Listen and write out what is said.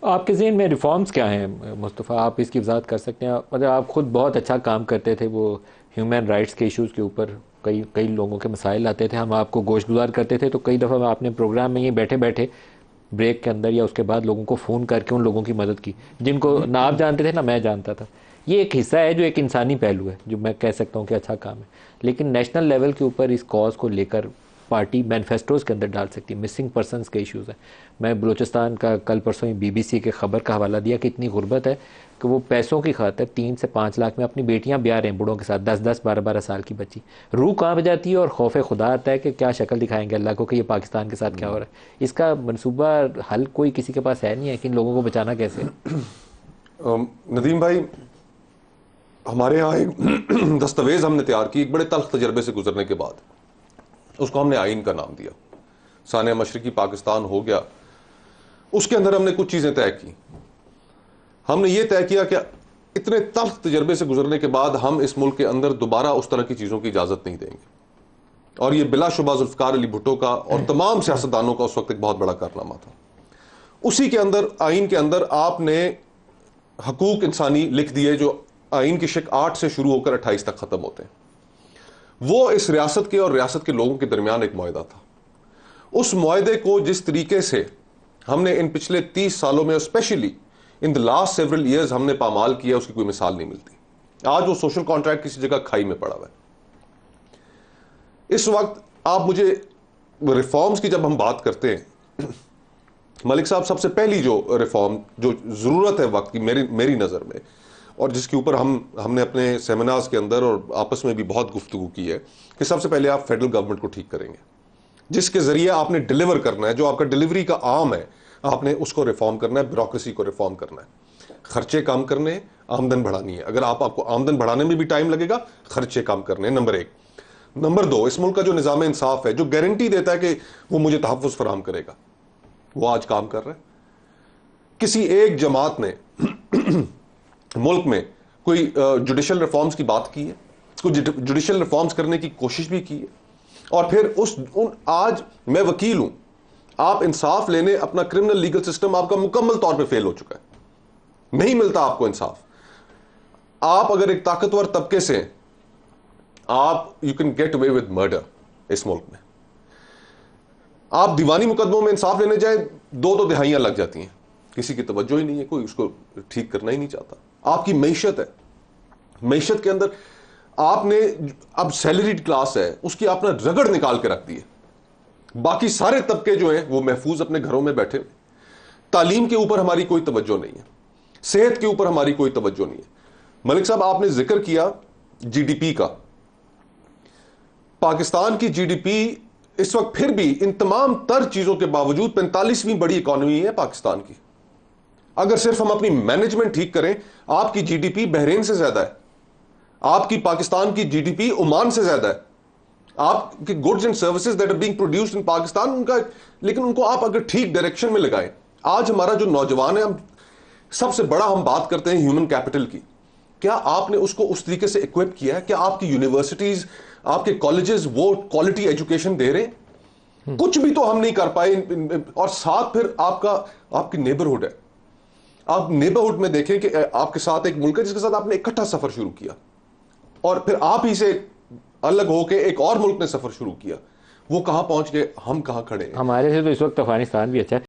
آپ کے ذہن میں ریفارمز کیا ہیں مصطفیٰ؟ آپ اس کی وضاحت کر سکتے ہیں؟ مطلب آپ خود بہت اچھا کام کرتے تھے، وہ ہیومن رائٹس کے ایشوز کے اوپر کئی لوگوں کے مسائل آتے تھے، ہم آپ کو گوش گزار کرتے تھے، تو کئی دفعہ آپ نے پروگرام میں یہ بیٹھے بیٹھے بریک کے اندر یا اس کے بعد لوگوں کو فون کر کے ان لوگوں کی مدد کی جن کو نہ آپ جانتے تھے نہ میں جانتا تھا. یہ ایک حصہ ہے جو ایک انسانی پہلو ہے، جو میں کہہ سکتا ہوں کہ اچھا کام ہے. لیکن نیشنل لیول کے اوپر اس کاز کو لے کر پارٹی مینیفیسٹوز کے اندر ڈال سکتی ہے. مسنگ پرسنز کے ایشوز ہیں. میں بلوچستان کا کل پرسوں ہی BBC کے خبر کا حوالہ دیا کہ اتنی غربت ہے کہ وہ پیسوں کی خاطر 3 سے 5 لاکھ میں اپنی بیٹیاں بیاہ رہے ہیں بوڑھوں کے ساتھ، 10 12 سال کی بچی. روح کانپ جاتی ہے اور خوف خدا آتا ہے کہ کیا شکل دکھائیں گے اللہ کو کہ یہ پاکستان کے ساتھ کیا ہو رہا ہے. اس کا منصوبہ حل کوئی کسی کے پاس ہے نہیں ہے کہ ان لوگوں کو بچانا کیسے؟ ندیم بھائی، ہمارے یہاں ایک دستاویز ہم نے تیار کی ایک بڑے تلخ تجربے سے گزرنے کے بعد. اس کو ہم نے آئین کا نام دیا. سانحہ مشرقی پاکستان ہو گیا. اس کے اندر ہم نے کچھ چیزیں طے کی. ہم نے یہ طے کیا کہ اتنے تلخ تجربے سے گزرنے کے بعد ہم اس ملک کے اندر دوبارہ اس طرح کی چیزوں کی اجازت نہیں دیں گے. اور یہ بلا شبہ ذوالفقار علی بھٹو کا اور تمام سیاستدانوں کا اس وقت ایک بہت بڑا کارنامہ تھا. اسی کے اندر آئین کے اندر آپ نے حقوق انسانی لکھ دیے جو آئین کی شق 8 سے شروع ہو کر 28 تک ختم ہوتے ہیں. وہ اس ریاست کے اور ریاست کے لوگوں کے درمیان ایک معاہدہ تھا. اس معاہدے کو جس طریقے سے ہم نے ان پچھلے 30 سالوں میں specially in the last several years ہم نے پامال کیا، اس کی کوئی مثال نہیں ملتی. آج وہ سوشل کانٹریکٹ کسی جگہ کھائی میں پڑا ہوا ہے. اس وقت آپ مجھے ریفارمز کی جب ہم بات کرتے ہیں، ملک صاحب سب سے پہلی جو ریفارم جو ضرورت ہے وقت کی میری نظر میں، اور جس کے اوپر ہم نے اپنے سیمینارز کے اندر اور آپس میں بھی بہت گفتگو کی ہے، کہ سب سے پہلے آپ فیڈرل گورنمنٹ کو ٹھیک کریں گے، جس کے ذریعے آپ نے ڈیلیور کرنا ہے، جو آپ کا ڈیلیوری کا عام ہے آپ نے اس کو ریفارم کرنا ہے. بیوروکریسی کو ریفارم کرنا ہے، خرچے کم کرنے ہیں، آمدن بڑھانی ہے. اگر آپ کو آمدن بڑھانے میں بھی ٹائم لگے گا، خرچے کم کرنے ہیں. نمبر 1. نمبر 2، اس ملک کا جو نظام انصاف ہے، جو گارنٹی دیتا ہے کہ وہ مجھے تحفظ فراہم کرے گا، وہ آج کام کر رہا ہے. کسی ایک جماعت نے ملک میں کوئی جوڈیشل ریفارمز کی بات کی ہے، کوئی جوڈیشل ریفارمز کرنے کی کوشش بھی کی ہے. اور پھر آج میں وکیل ہوں، آپ انصاف لینے اپنا کرمنل لیگل سسٹم آپ کا مکمل طور پہ فیل ہو چکا ہے. نہیں ملتا آپ کو انصاف. آپ اگر ایک طاقتور طبقے سے آپ you can get away with murder اس ملک میں. آپ دیوانی مقدموں میں انصاف لینے جائیں، 2 دہائیاں لگ جاتی ہیں. کسی کی توجہ ہی نہیں ہے، کوئی اس کو ٹھیک کرنا ہی نہیں چاہتا. آپ کی معیشت ہے، معیشت کے اندر آپ نے اب سیلریڈ کلاس ہے، اس کی آپ نے رگڑ نکال کے رکھ دی ہے. باقی سارے طبقے جو ہیں وہ محفوظ اپنے گھروں میں بیٹھے. تعلیم کے اوپر ہماری کوئی توجہ نہیں ہے، صحت کے اوپر ہماری کوئی توجہ نہیں ہے. ملک صاحب، آپ نے ذکر کیا GDP کا. پاکستان کی GDP اس وقت پھر بھی ان تمام تر چیزوں کے باوجود 45ویں بڑی اکانومی ہے پاکستان کی. اگر صرف ہم اپنی مینجمنٹ ٹھیک کریں، آپ کی GDP بحرین سے زیادہ ہے، آپ کی پاکستان کی GDP عمان سے زیادہ ہے. آپ کے goods and services that are being produced in Pakistan, ان کا لیکن ان کو آپ اگر ٹھیک ڈائریکشن میں لگائیں. آج ہمارا جو نوجوان ہے، ہم سب سے بڑا ہم بات کرتے ہیں ہیومن کیپٹل کی. کیا آپ نے اس کو اس طریقے سے اکوپ کیا ہے؟ کیا آپ کی یونیورسٹیز، آپ کے کالجز وہ کوالٹی ایجوکیشن دے رہے ہیں؟ کچھ بھی تو ہم نہیں کر پائے. اور ساتھ پھر آپ کی نیبرہڈ ہے. آپ نیبرہڈ میں دیکھیں کہ آپ کے ساتھ ایک ملک ہے جس کے ساتھ آپ نے اکٹھا سفر شروع کیا، اور پھر آپ ہی سے الگ ہو کے ایک اور ملک نے سفر شروع کیا. وہ کہاں پہنچ گئے، ہم کہاں کھڑے ہیں؟ ہمارے سے تو اس وقت افغانستان بھی اچھا ہے.